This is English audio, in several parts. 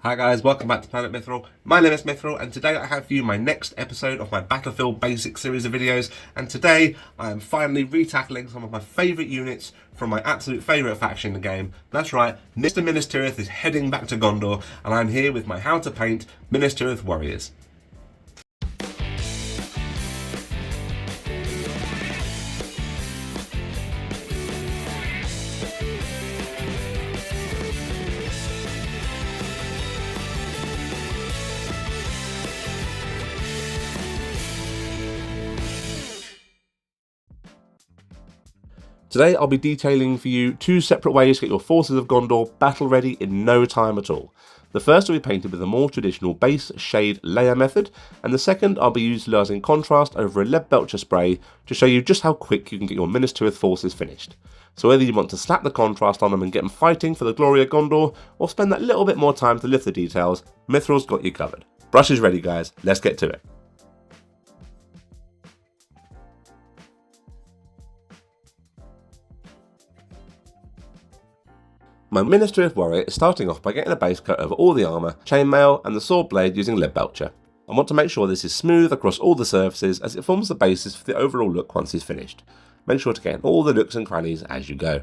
Hi guys, welcome back to Planet Mithril. My name is Mithril, and today I have for you my next episode of my Battlefield Basic series of videos. And today I am finally retackling some of my favourite units from my absolute favourite faction in the game. That's right, Mr. Minas Tirith is heading back to Gondor, and I'm here with my How to Paint Minas Tirith Warriors. Today I'll be detailing for you two separate ways to get your forces of Gondor battle ready in no time at all. The first will be painted with a more traditional base shade layer method, and the second I'll be utilising contrast over a lead belcher spray to show you just how quick you can get your Minas Tirith forces finished. So whether you want to slap the contrast on them and get them fighting for the glory of Gondor, or spend that little bit more time to lift the details, Mithril's got you covered. Brush is ready guys, let's get to it. My Minas Tirith warrior is starting off by getting a base coat over all the armour, chainmail and the sword blade using lead belcher. I want to make sure this is smooth across all the surfaces as it forms the basis for the overall look once he's finished. Make sure to get in all the nooks and crannies as you go.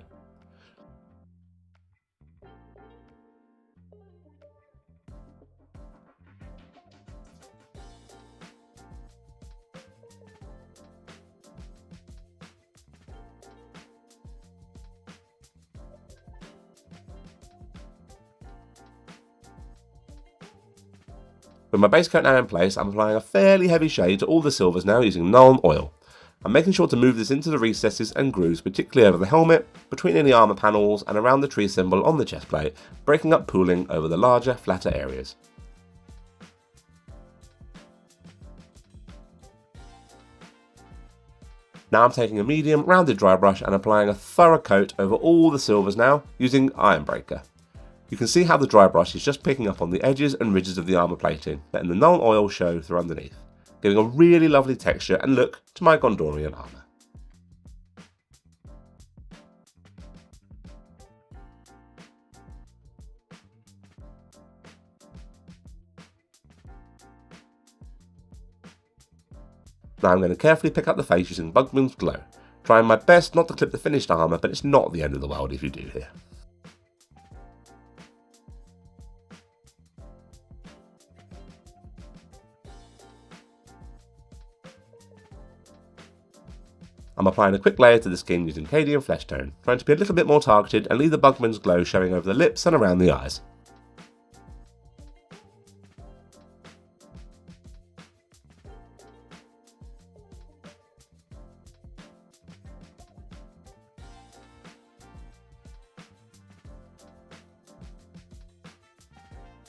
With my base coat now in place, I'm applying a fairly heavy shade to all the silvers now using Nuln Oil. I'm making sure to move this into the recesses and grooves, particularly over the helmet, between any armour panels and around the tree symbol on the chest plate, breaking up pooling over the larger, flatter areas. Now I'm taking a medium, rounded dry brush and applying a thorough coat over all the silvers now, using Ironbreaker. You can see how the dry brush is just picking up on the edges and ridges of the armour plating, letting the Nuln Oil show through underneath, giving a really lovely texture and look to my Gondorian armour. Now I'm going to carefully pick up the face using Bugman's Glow, trying my best not to clip the finished armour, but it's not the end of the world if you do here. I'm applying a quick layer to the skin using Cadian Flesh Tone, trying to be a little bit more targeted and leave the Bugman's Glow showing over the lips and around the eyes.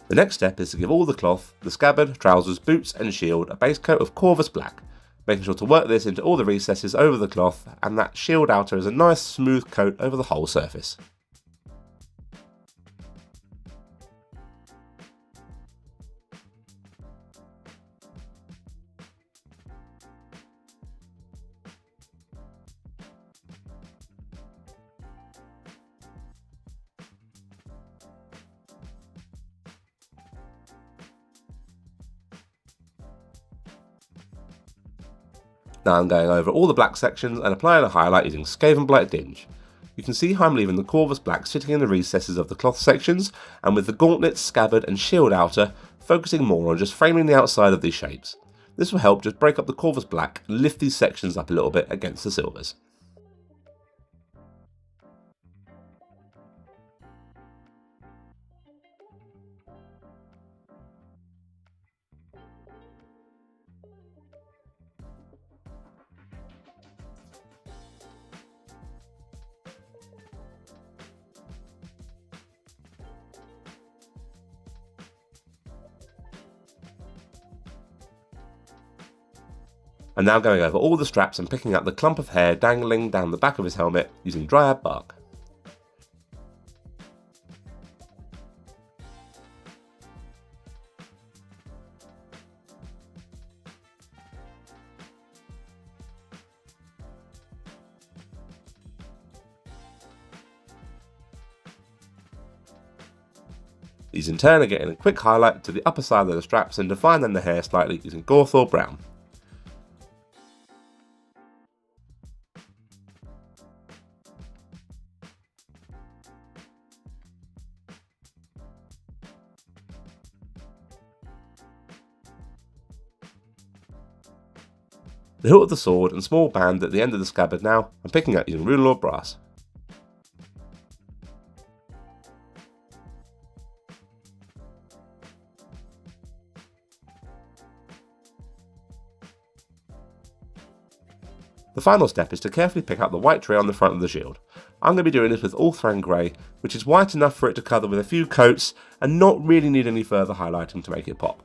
The next step is to give all the cloth, the scabbard, trousers, boots and shield a base coat of Corvus Black, making sure to work this into all the recesses over the cloth, and that shield outer is a nice smooth coat over the whole surface. Now I'm going over all the black sections and applying a highlight using Skavenblight Dinge. You can see how I'm leaving the Corvus Black sitting in the recesses of the cloth sections, and with the gauntlets, scabbard and shield outer, focusing more on just framing the outside of these shapes. This will help just break up the Corvus Black and lift these sections up a little bit against the silvers. I'm now going over all the straps and picking up the clump of hair dangling down the back of his helmet using Dryad Bark. These in turn are getting a quick highlight to the upper side of the straps and defining the hair slightly using Gawthor Brown. The hilt of the sword and small band at the end of the scabbard now, I'm picking out using Runelord Brass. The final step is to carefully pick out the white tray on the front of the shield. I'm going to be doing this with Ulthuan Grey, which is white enough for it to cover with a few coats and not really need any further highlighting to make it pop.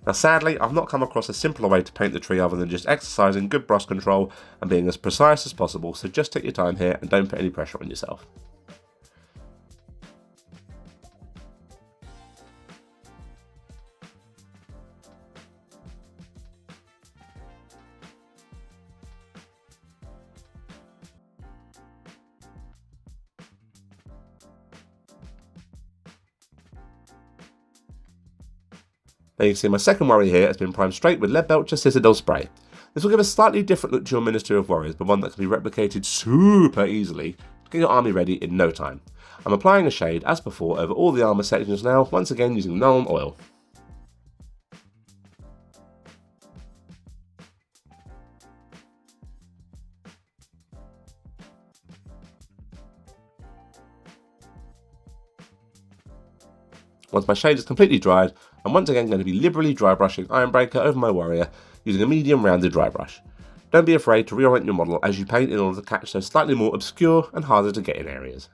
Now sadly, I've not come across a simpler way to paint the tree other than just exercising good brush control and being as precise as possible, so just take your time here and don't put any pressure on yourself. Now you can see my second warrior here has been primed straight with Leadbelcher Citadel Spray. This will give a slightly different look to your Ministry of Warriors, but one that can be replicated super easily to get your army ready in no time. I'm applying a shade, as before, over all the armour sections now, once again using Nuln Oil. Once my shade is completely dried, I'm once again going to be liberally dry brushing Ironbreaker over my warrior using a medium rounded dry brush. Don't be afraid to reorient your model as you paint in order to catch those slightly more obscure and harder to get in areas.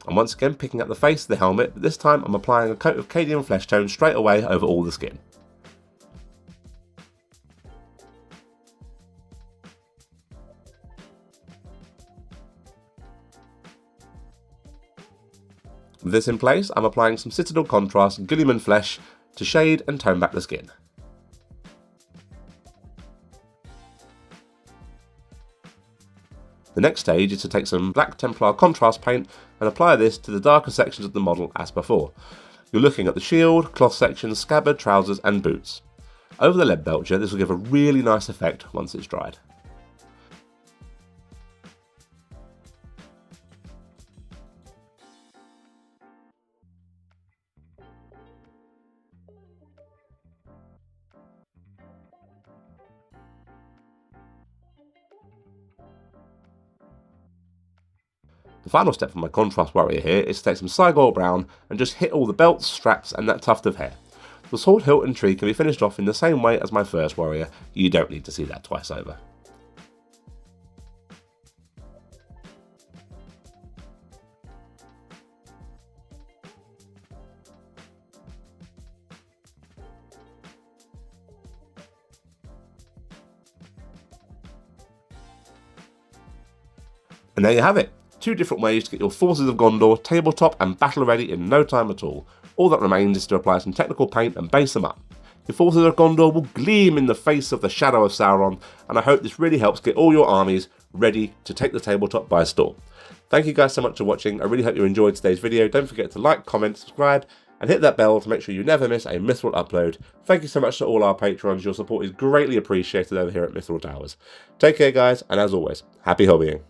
I'm once again picking up the face of the helmet, but this time I'm applying a coat of Cadian flesh tone straight away over all the skin. With this in place, I'm applying some Citadel Contrast Guilliman flesh to shade and tone back the skin. The next stage is to take some Black Templar contrast paint and apply this to the darker sections of the model as before. You're looking at the shield, cloth sections, scabbard, trousers and boots. Over the Leadbelcher, this will give a really nice effect once it's dried. The final step for my contrast warrior here is to take some Cygor Brown and just hit all the belts, straps and that tuft of hair. The sword hilt and tree can be finished off in the same way as my first warrior, you don't need to see that twice over. And there you have it. 2 different ways to get your forces of Gondor tabletop and battle ready in no time at all. All that remains is to apply some technical paint and base them up. Your forces of Gondor will gleam in the face of the shadow of Sauron, and I hope this really helps get all your armies ready to take the tabletop by storm. Thank you guys so much for watching. I really hope you enjoyed today's video. Don't forget to like, comment, subscribe, and hit that bell to make sure you never miss a Mithril upload. Thank you so much to all our patrons. Your support is greatly appreciated over here at Mithril Towers. Take care guys, and as always, happy hobbying.